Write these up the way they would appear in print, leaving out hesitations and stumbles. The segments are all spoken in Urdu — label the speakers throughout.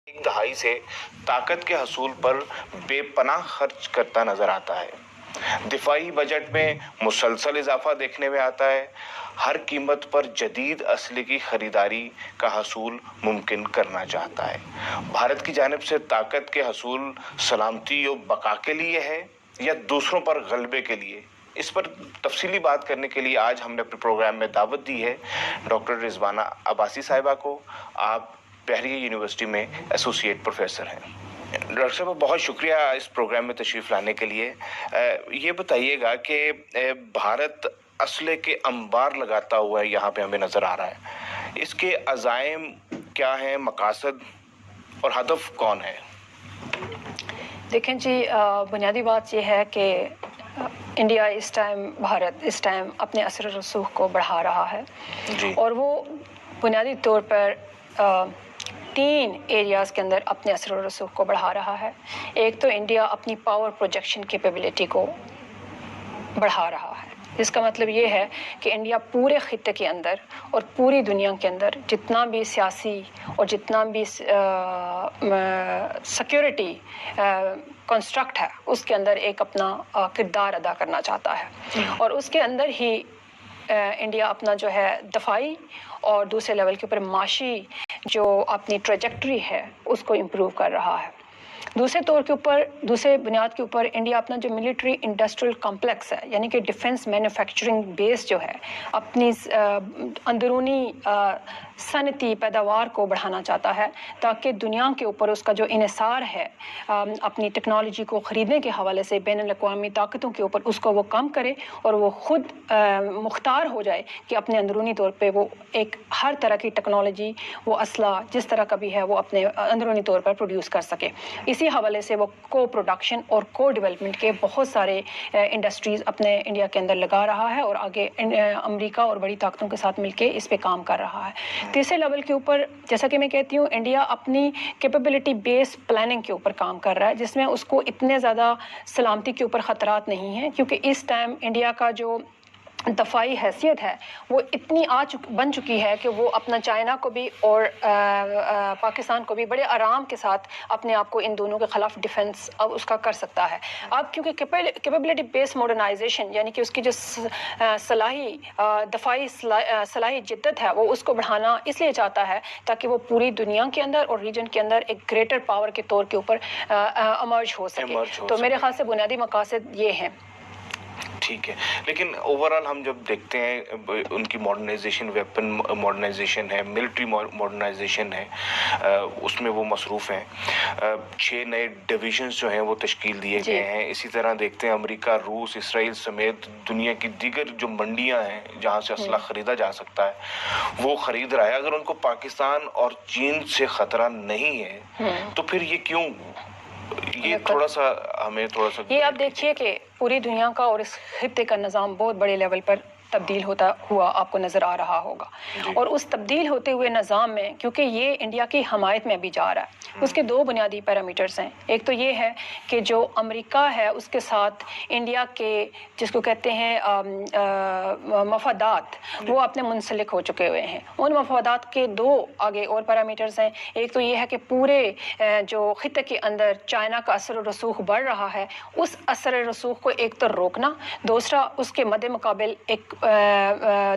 Speaker 1: ایک دہائی سے طاقت کے حصول پر بے پناہ خرچ کرتا نظر آتا ہے۔ دفاعی بجٹ میں مسلسل اضافہ دیکھنے میں آتا ہے، ہر قیمت پر جدید اسلحے کی خریداری کا حصول ممکن کرنا چاہتا ہے۔ بھارت کی جانب سے طاقت کے حصول سلامتی و بقا کے لیے ہے یا دوسروں پر غلبے کے لیے؟ اس پر تفصیلی بات کرنے کے لیے آج ہم نے اپنے پروگرام میں دعوت دی ہے ڈاکٹر رضوانہ عباسی صاحبہ کو۔ آپ بحریہ یونیورسٹی میں ایسوسیٹ پروفیسر ہیں۔ ڈاکٹر صاحب بہت شکریہ اس پروگرام میں تشریف لانے کے لیے۔ یہ بتائیے گا کہ بھارت اسلحے کے انبار لگاتا ہوا ہے، یہاں پہ ہمیں نظر آ رہا ہے، اس کے عزائم کیا ہیں، مقاصد اور ہدف کون ہے؟
Speaker 2: دیکھیں جی، بنیادی بات یہ ہے کہ انڈیا اس ٹائم، بھارت اس ٹائم اپنے اثر و رسوخ کو بڑھا رہا ہے
Speaker 1: جی۔
Speaker 2: اور وہ بنیادی طور پر 3 ایریاز کے اندر اپنے اثر و رسوخ کو بڑھا رہا ہے۔ ایک تو انڈیا اپنی پاور پروجیکشن کیپیبلٹی کو بڑھا رہا ہے، جس کا مطلب یہ ہے کہ انڈیا پورے خطے کے اندر اور پوری دنیا کے اندر جتنا بھی سیاسی اور جتنا بھی سیکیورٹی کنسٹرکٹ ہے، اس کے اندر ایک اپنا کردار ادا کرنا چاہتا ہے، اور اس کے اندر ہی انڈیا اپنا جو ہے دفاعی اور دوسرے لیول کے اوپر معاشی جو اپنی ٹریجیکٹری ہے اس کو امپروو کر رہا ہے۔ دوسرے بنیاد کے اوپر انڈیا اپنا جو ملٹری انڈسٹریل کمپلیکس ہے، یعنی کہ ڈیفنس مینوفیکچرنگ بیس جو ہے، اپنی اندرونی صنعتی پیداوار کو بڑھانا چاہتا ہے، تاکہ دنیا کے اوپر اس کا جو انحصار ہے اپنی ٹیکنالوجی کو خریدنے کے حوالے سے بین الاقوامی طاقتوں کے اوپر، اس کو وہ کم کرے اور وہ خود مختار ہو جائے کہ اپنے اندرونی طور پہ وہ ایک ہر طرح کی ٹیکنالوجی، وہ اسلحہ جس طرح کا بھی ہے وہ اپنے اندرونی طور پر پروڈیوس کر سکے۔ اسی حوالے سے وہ کو پروڈکشن اور کو ڈیولپمنٹ کے بہت سارے انڈسٹریز اپنے انڈیا کے اندر لگا رہا ہے اور آگے امریکہ اور بڑی طاقتوں کے ساتھ مل کے اس پہ کام کر رہا ہے۔ تیسرے لیول کے اوپر جیسا کہ میں کہتی ہوں، انڈیا اپنی کیپیبلٹی بیس پلاننگ کے اوپر کام کر رہا ہے، جس میں اس کو اتنے زیادہ سلامتی کے اوپر خطرات نہیں ہیں، کیونکہ اس ٹائم انڈیا کا جو دفاعی حیثیت ہے وہ اتنی بن چکی ہے کہ وہ اپنا چائنا کو بھی اور پاکستان کو بھی بڑے آرام کے ساتھ اپنے آپ کو ان دونوں کے خلاف ڈیفنس اب اس کا کر سکتا ہے۔ اب کیونکہ کیپیبلٹی بیس ماڈرنائزیشن، یعنی کہ اس کی جو دفاعی صلاحی جدت ہے، وہ اس کو بڑھانا اس لیے چاہتا ہے تاکہ وہ پوری دنیا کے اندر اور ریجن کے اندر ایک گریٹر پاور کے طور کے اوپر امرج ہو سکے۔ تو میرے خیال سے بنیادی مقاصد یہ ہیں۔
Speaker 1: ٹھیک ہے، لیکن اوورآل ہم جب دیکھتے ہیں ان کی ماڈرنائزیشن، ویپن ماڈرنائزیشن ہے، ملٹری ماڈرنائزیشن ہے، اس میں وہ مصروف ہیں۔ 6 نئے ڈویژنز جو ہیں وہ تشکیل دیے گئے ہیں۔ اسی طرح دیکھتے ہیں امریکہ، روس، اسرائیل سمیت دنیا کی دیگر جو منڈیاں ہیں جہاں سے اسلحہ خریدا جا سکتا ہے وہ خرید رہا ہے۔ اگر ان کو پاکستان اور چین سے خطرہ نہیں ہے تو پھر یہ کیوں؟ یہ تھوڑا سا
Speaker 2: یہ آپ دیکھیے کہ پوری دنیا کا اور اس خطے کا نظام بہت بڑے لیول پر تبدیل ہوتا ہوا آپ کو نظر آ رہا ہوگا، اور اس تبدیل ہوتے ہوئے نظام میں کیونکہ یہ انڈیا کی حمایت میں بھی جا رہا ہے، اس کے 2 بنیادی پیرامیٹرز ہیں۔ ایک تو یہ ہے کہ جو امریکہ ہے اس کے ساتھ انڈیا کے جس کو کہتے ہیں مفادات، وہ اپنے منسلک ہو چکے ہوئے ہیں۔ ان مفادات کے 2 آگے اور پیرامیٹرز ہیں۔ ایک تو یہ ہے کہ پورے جو خطے کے اندر چائنا کا اثر و رسوخ بڑھ رہا ہے، اس اثر و رسوخ کو ایک تو روکنا، دوسرا اس کے مد مقابل ایک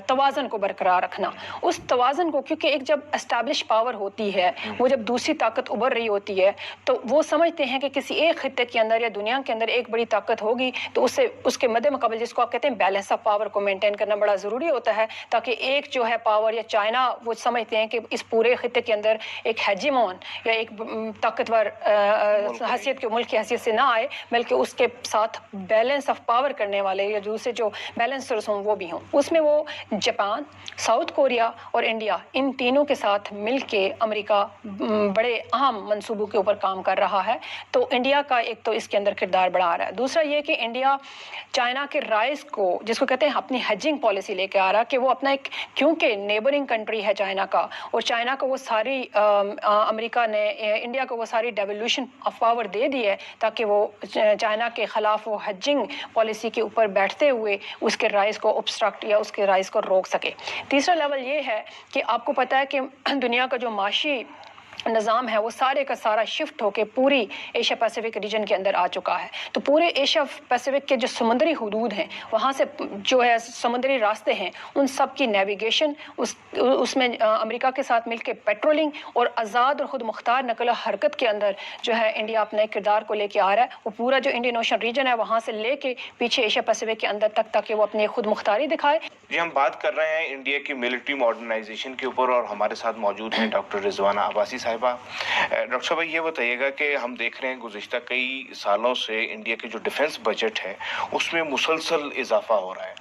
Speaker 2: توازن کو برقرار رکھنا۔ اس توازن کو، کیونکہ ایک جب اسٹیبلش پاور ہوتی ہے، وہ جب دوسری طاقت ابھر رہی ہوتی ہے تو وہ سمجھتے ہیں کہ کسی ایک خطے کے اندر یا دنیا کے اندر ایک بڑی طاقت ہوگی تو اس کے مد مقابل جس کو آپ کہتے ہیں بیلنس آف پاور کو مینٹین کرنا بڑا ضروری ہوتا ہے، تاکہ ایک جو ہے پاور یا چائنا وہ سمجھتے ہیں کہ اس پورے خطے کے اندر ایک ہیجیمون یا ایک طاقتور حیثیت کے ملک کی حیثیت سے نہ آئے، بلکہ اس کے ساتھ بیلنس آف پاور کرنے والے یا دوسرے جو بیلنسرز ہوں وہ بھی ہوں۔ اس میں وہ جاپان، ساؤتھ کوریا اور انڈیا، ان تینوں کے ساتھ مل کے امریکہ بڑے اہم منصوبوں کے اوپر کام کر رہا ہے۔ تو انڈیا کا ایک تو اس کے اندر کردار بڑھا رہا ہے، دوسرا یہ کہ انڈیا چائنا کے رائز کو جس کو کہتے ہیں اپنی ہیجنگ پالیسی لے کے آ رہا کہ وہ اپنا ایک، کیونکہ نیبرنگ کنٹری ہے چائنا کا، اور چائنا کو وہ ساری امریکہ نے انڈیا کو وہ ساری ڈیولیوشن آف پاور دے دی ہے تاکہ وہ چائنا کے خلاف وہ ہیجنگ پالیسی کے اوپر بیٹھتے ہوئے اس کے رائز کو obstruct یا اس کے رائز کو روک سکے۔ تیسرا لیول یہ ہے کہ آپ کو پتہ ہے کہ دنیا کا جو معاشی نظام ہے وہ سارے کا سارا شفٹ ہو کے پوری ایشیا پیسیفک ریجن کے اندر آ چکا ہے. تو پورے ایشیا پیسیفک کے جو سمندری حدود ہیں وہاں سے جو ہے سمندری راستے ہیں ان سب کی نیویگیشن اس میں امریکہ کے ساتھ مل کے پیٹرولنگ اور آزاد اور خود مختار نقل و حرکت کے اندر جو ہے انڈیا اپنے کردار کو لے کے آ رہا ہے. وہ پورا جو انڈین اوشن ریجن ہے وہاں سے لے کے پیچھے ایشیا پیسیفک کے اندر تک تاکہ وہ اپنی خود مختاری دکھائے.
Speaker 1: جی ہم بات کر رہے ہیں انڈیا کی ملٹری ماڈرنائزیشن کے اوپر اور ہمارے ساتھ موجود ہیں ڈاکٹر رضوانہ عباسی صاحبہ. ڈاکٹر صاحب یہ بتائیے گا کہ ہم دیکھ رہے ہیں گزشتہ کئی سالوں سے انڈیا کی جو ڈیفنس بجٹ ہے اس میں مسلسل اضافہ ہو رہا ہے،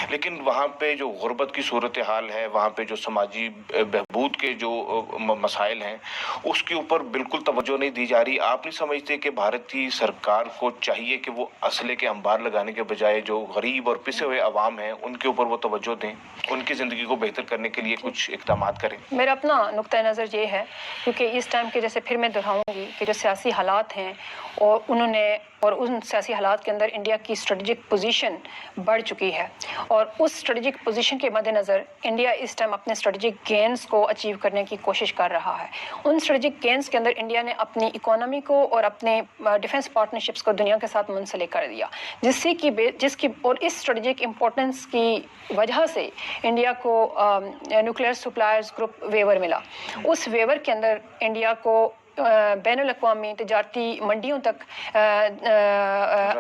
Speaker 1: لیکن وہاں پہ جو غربت کی صورتحال ہے، وہاں پہ جو سماجی بہبود کے جو مسائل ہیں اس کے اوپر بالکل توجہ نہیں دی جا رہی. آپ نہیں سمجھتے کہ بھارتی سرکار کو چاہیے کہ وہ اسلحے کے انبار لگانے کے بجائے جو غریب اور پسے ہوئے عوام ہیں ان کے اوپر وہ توجہ دیں، ان کی زندگی کو بہتر کرنے کے لیے کچھ اقدامات کریں؟
Speaker 2: میرا اپنا نقطۂ نظر یہ ہے، کیونکہ اس ٹائم کے جیسے پھر میں دہراؤں گی کہ جو سیاسی حالات ہیں اور ان سیاسی حالات کے اندر انڈیا کی اسٹریٹجک پوزیشن بڑھ چکی ہے، اور اس اسٹریٹجک پوزیشن کے مد نظر انڈیا اس ٹائم اپنے اسٹریٹجک گینز کو اچیو کرنے کی کوشش کر رہا ہے. ان اسٹریٹجک گینز کے اندر انڈیا نے اپنی اکانومی کو اور اپنے ڈیفنس پارٹنرشپس کو دنیا کے ساتھ منسلک کر دیا، جس کی اور اس اسٹریٹجک امپورٹنس کی وجہ سے انڈیا کو نیوکلیئر سپلائرز گروپ ویور ملا. اس ویور کے اندر انڈیا کو بین الاقوامی تجارتی منڈیوں تک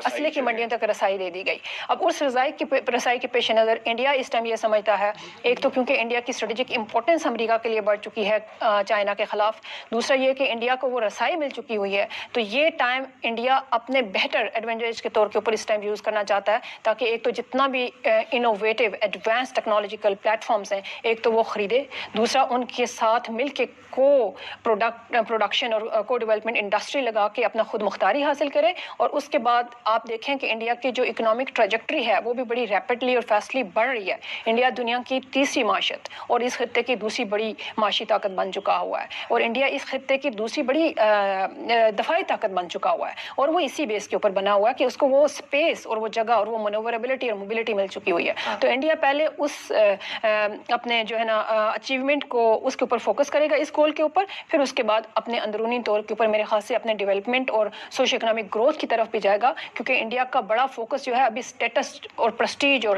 Speaker 2: اسلحے کی منڈیوں تک رسائی دے دی گئی. اب اس رسائی کے پیش نظر انڈیا اس ٹائم یہ سمجھتا ہے، ایک تو کیونکہ انڈیا کی اسٹریٹجک امپورٹنس امریکہ کے لیے بڑھ چکی ہے چائنا کے خلاف، دوسرا یہ کہ انڈیا کو وہ رسائی مل چکی ہوئی ہے، تو یہ ٹائم انڈیا اپنے بہتر ایڈوانٹیج کے طور کے اوپر اس ٹائم یوز کرنا چاہتا ہے، تاکہ ایک تو جتنا بھی innovative advance technological platforms ہیں ایک تو وہ خریدے، دوسرا ان کے ساتھ مل کے پروڈکشن اور کو ڈیولپمنٹ انڈسٹری لگا کے اپنا خود مختاری حاصل کرے. اور اس کے بعد آپ دیکھیں کہ انڈیا کی جو اکنامک ٹریجیکٹری ہے وہ بھی بڑی ریپڈلی اور فاسٹلی بڑھ رہی ہے. انڈیا دنیا کی تیسری معیشت اور اس خطے کی دوسری بڑی معاشی طاقت بن چکا ہوا ہے، اور انڈیا اس خطے کی دوسری بڑی دفاعی طاقت بن چکا ہوا ہے، اور وہ اسی بیس کے اوپر بنا ہوا ہے کہ اس کو وہ اسپیس اور وہ جگہ اور وہ منوربلٹی اور موبلٹی مل چکی ہوئی ہے. تو انڈیا پہلے اس اپنے جو ہے نا اچیومنٹ کو اس کے اوپر فوکس کرے گا اس گول کے اوپر، پھر اس کے بعد اپنے اندرونی طور کے اوپر میرے خیال سے اپنے ڈیولپمنٹ اور سوشو اکنامک گروتھ کی طرف بھی جائے گا، کیونکہ انڈیا کا بڑا فوکس جو ہے ابھی اسٹیٹس اور پرسٹیج اور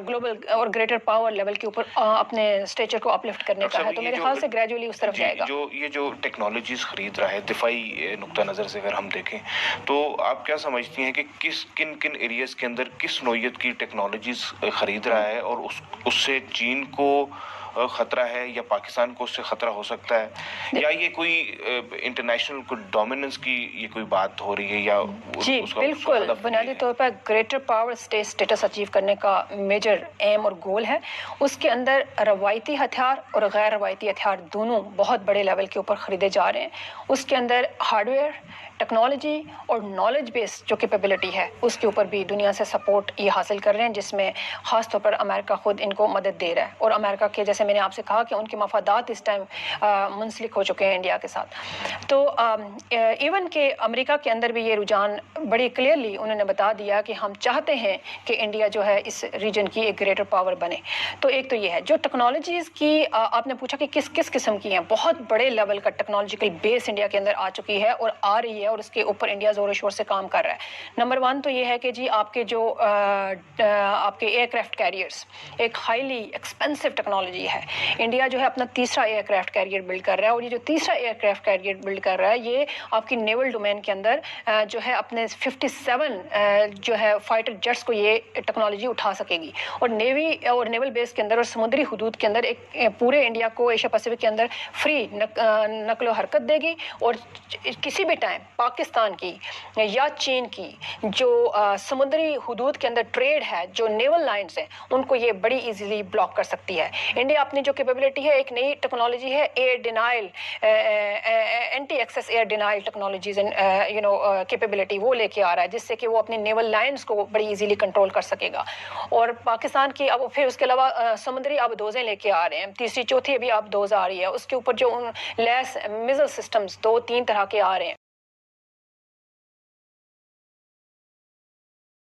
Speaker 2: گلوبل اور گریٹر پاور لیول کے اوپر اپنے اسٹیچر کو اپلفٹ کرنے کا ہے. تو میرے خیال سے گریجولی اس طرف جائے گا.
Speaker 1: یہ جو ٹیکنالوجیز خرید رہا ہے دفاعی نقطہ نظر سے اگر ہم دیکھیں تو آپ کیا سمجھتی ہیں کہ کن ایریاز کے اندر کس نوعیت کی ٹیکنالوجیز خرید رہا ہے، اور اس سے چین کو خطرہ ہے یا پاکستان کو اس سے خطرہ ہو سکتا ہے، یا یہ کوئی انٹرنیشنل کوئی ڈومیننس کی یہ کوئی بات ہو رہی ہے، یا
Speaker 2: جی بالکل بنیادی طور پر گریٹر پاور اسٹیٹس اچیو کرنے کا میجر ایم اور گول ہے. اس کے اندر روایتی ہتھیار اور غیر روایتی ہتھیار دونوں بہت بڑے لیول کے اوپر خریدے جا رہے ہیں. اس کے اندر ہارڈ ویئر، ٹیکنالوجی اور نالج بیس جو کیپیبلٹی ہے اس کے اوپر بھی دنیا سے سپورٹ یہ حاصل کر رہے ہیں، جس میں خاص طور پر امریکہ خود ان کو مدد دے رہا ہے. اور امریکہ کے جیسے میں نے آپ سے کہا کہ ان کے مفادات اس ٹائم منسلک ہو چکے ہیں انڈیا کے ساتھ. تو ایون کہ امریکہ کے اندر بھی یہ رجحان بڑی کلیئرلی انہوں نے بتا دیا کہ ہم چاہتے ہیں کہ انڈیا جو ہے اس ریجن کی ایک گریٹر پاور بنے. تو ایک تو یہ ہے. جو ٹیکنالوجیز کی آپ نے پوچھا کہ کس قسم کی ہیں، بہت بڑے لیول کا ٹیکنالوجیکل بیس انڈیا کے اندر آ چکی ہے اور آ رہی ہے، اور اس کے اوپر انڈیا زور و شور سے کام کر رہا ہے. نمبر 1 تو یہ ہے کہ جی آپ کے جو آپ کے ایئر کرافٹ کیریئرز ایک ہائیلی ایکسپینسو ٹیکنالوجی ہے. انڈیا جو ہے اپنا تیسرا ایئر کرافٹ کیریئر بلڈ کر رہا ہے، اور یہ جو تیسرا ایئر کرافٹ کیریئر بلڈ کر رہا ہے یہ آپ کی نیول ڈومین کے اندر جو ہے اپنے 57 جو ہے فائٹر جیٹس کو یہ ٹیکنالوجی اٹھا سکے گی، اور نیوی اور نیول بیس کے اندر اور سمندری حدود کے اندر ایک پورے انڈیا کو ایشیا پیسیفک کے اندر فری نقل و حرکت دے گی. اور کسی بھی ٹائم پاکستان کی یا چین کی جو سمندری حدود کے اندر ٹریڈ ہے، جو نیول لائنز ہیں، ان کو یہ بڑی ایزیلی بلاک کر سکتی ہے. انڈیا اپنی جو کیپیبلٹی ہے، ایک نئی ٹیکنالوجی ہے air denial, anti access air denial technologies capability وہ لے کے آ رہا ہے، جس سے کہ وہ اپنی نیول لائنز کو بڑی ایزیلی کنٹرول کر سکے گا. اور پاکستان کی اب پھر اس کے علاوہ سمندری آبدوزیں لے کے آ رہے ہیں، تیسری چوتھی ابھی آبدوز آ رہی ہے، اس کے اوپر جو لیس میزل سسٹمز 2-3 طرح کے آ رہے ہیں.